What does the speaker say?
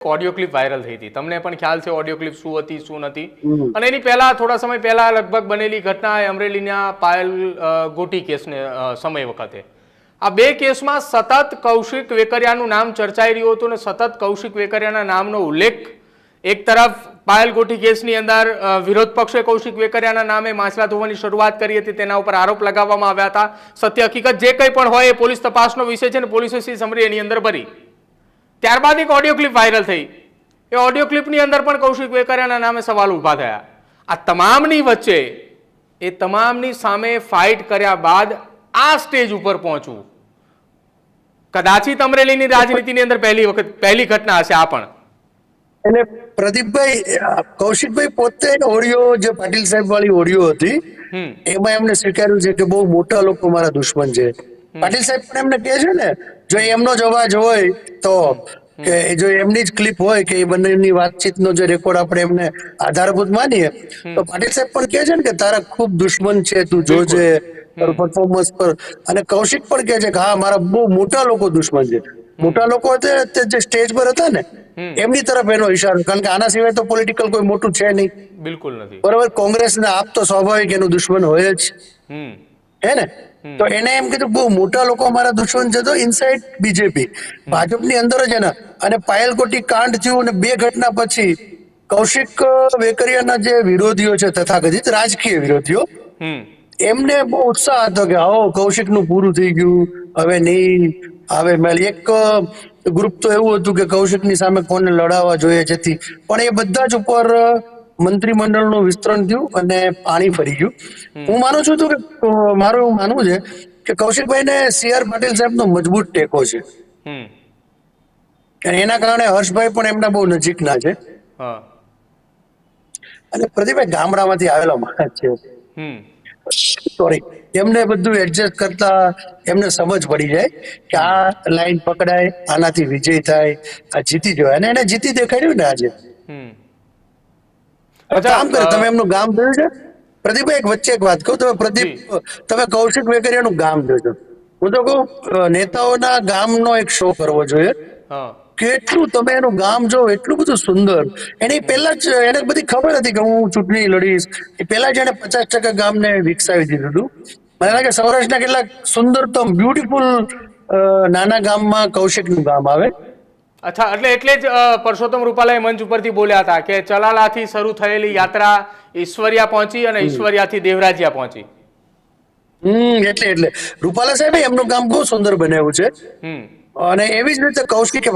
Audio clip viral થઈ હતી, તમને પણ ખ્યાલ છે ઓડિયો ક્લિપ શું હતી શું નથી? અને એની પહેલા થોડા સમય પહેલા લગભગ બનેલી ઘટના અમરેલીના પાયલ ગોટી કેસને સમય વખતે આ બે કેસમાં સતત કૌશિક વેકરિયાનું નામ ચર્ચાઈ રહ્યું હતું અને સતત કૌશિક વેકરિયાના નામનો ઉલ્લેખ એક તરફ પાયલ ગોટી કેસની અંદર વિરોધ પક્ષે કૌશિક વેકરિયાના નામે માછલા ધોવાની શરૂઆત કરી હતી, તેના ઉપર આરોપ લગાવવામાં આવ્યા હતા. સત્ય હકીકત જે કંઈ પણ હોય એ પોલીસ તપાસનો વિષય છે અને પોલીસે સી સમરી એની અંદર ભરી. ત્યારબાદ એક ઓડિયો ક્લિપ વાયરલ થઈ. એ ઓડિયો ક્લિપની અંદર પણ કૌશિક વેકરિયાના નામે સવાલ ઊભા થયા. આ તમામની વચ્ચે એ તમામની સામે ફાઇટ કર્યા બાદ આ સ્ટેજ ઉપર પહોંચવું કદાચિત અમરેલીની રાજનીતિની અંદર પહેલી ઘટના હશે. આ પણ એટલે પ્રદીપભાઈ, કૌશિકભાઈ પોતે ઓડિયો જે પાટીલ સાહેબ વાળી ઓડિયો હતી એમાં એમને સ્વીકાર્યું છે કે બહુ મોટા લોકો મારા દુશ્મન છે. પાટીલ સાહેબ પણ એમને કહે છે ને, જો એમનો જ અવાજ હોય તો કે જો એમની જ ક્લિપ હોય કે એ બંનેની વાતચીતનો જે રેકોર્ડ આપણે એમને આધારભૂત માનીએ તો પાટીલ સાહેબ પણ કહે છે ને કે તારા ખૂબ દુશ્મન છે, તું જોજે પરફોર્મન્સ પર. અને કૌશિક પણ કહે છે કે હા, મારા બહુ મોટા લોકો દુશ્મન છે. મોટા લોકો જે સ્ટેજ પર હતા ને એમની તરફ એનો ઈશારો, કારણ કે આના સિવાય તો પોલિટિકલ કોઈ મોટું છે નહીં. બિલકુલ નથી. બરોબર, કોંગ્રેસ ને આપ તો સ્વાભાવિક એનું દુશ્મન હોય જ, હે ને? તો એને એમ કીધું બહુ મોટા લોકો અમારા દુશ્મન છે. તો ઇનસાઇડ બીજેપી, ભાજપની અંદર જ એના. અને પાયલ ગોટી કાંડ થયું અને બે ઘટના પછી કૌશિક વેકરિયાના જે વિરોધીઓ છે, તથાકથિત રાજકીય વિરોધીઓ, એમને બહુ ઉત્સાહ હતો કે આવો કૌશિકનું પૂરું થઈ ગયું, હવે નહીં આવે. એક ગ્રુપ તો એવું હતું કે કૌશિકની સામે કોને લડાવવા જોઈએ જેથી, પણ એ બધા જ ઉપર મંત્રીમંડળનું વિસ્તરણ થયું અને પાણી ફરી ગયું. હું માનું છું કે મારું એવું માનવું છે કે કૌશિકભાઈને CR પાટીલ સાહેબનો મજબૂત ટેકો છે. એના કારણે હર્ષભાઈ પણ એમના બહુ નજીકના છે. અને પ્રદીપભાઈ ગામડામાંથી આવેલો માણસ છે, સોરી, એમને બધું એડજસ્ટ કરતા એમને સમજ પડી જાય કે આ લાઈન પકડાય, આનાથી વિજય થાય, આ જીતી જવાય. અને એને જીતી દેખાડ્યું ને આજે. કામ કરે. તમે એમનું ગામ જોયું છે પ્રદીપભાઈ? એક વચ્ચે એક વાત કહું, તમે પ્રદીપ, તમે કૌશિક વેકરિયાનું ગામ જોજો. હું તો કહું નેતાઓના ગામનો એક શો કરવો જોઈએ. કેટલું તમે એનું ગામ જો, એટલું બધું સુંદર. એની પહેલા જ એને બધી ખબર હતી કે હું ચૂંટણી લડીશ. એ પહેલા જ એને 50% ગામને વિકસાવી દીધું હતું. મને લાગે સૌરાષ્ટ્રના કેટલાક સુંદરતમ બ્યુટીફુલ નાના ગામમાં કૌશિકનું ગામ આવે. અચ્છા, એટલે જ પરસોત્તમ રૂપાલાએ મંચ ઉપરથી બોલ્યા હતા કે ચલાલાથી શરૂ થયેલી યાત્રા ઈશ્વરિયા પહોંચી અને ઈશ્વરિયાથી દેવરાજિયા પહોંચી. એટલે રૂપાલા સાહેબ એમનું ગામ બહુ સુંદર બનાવ્યું છે. અને એવી જ રીતે કૌશિકે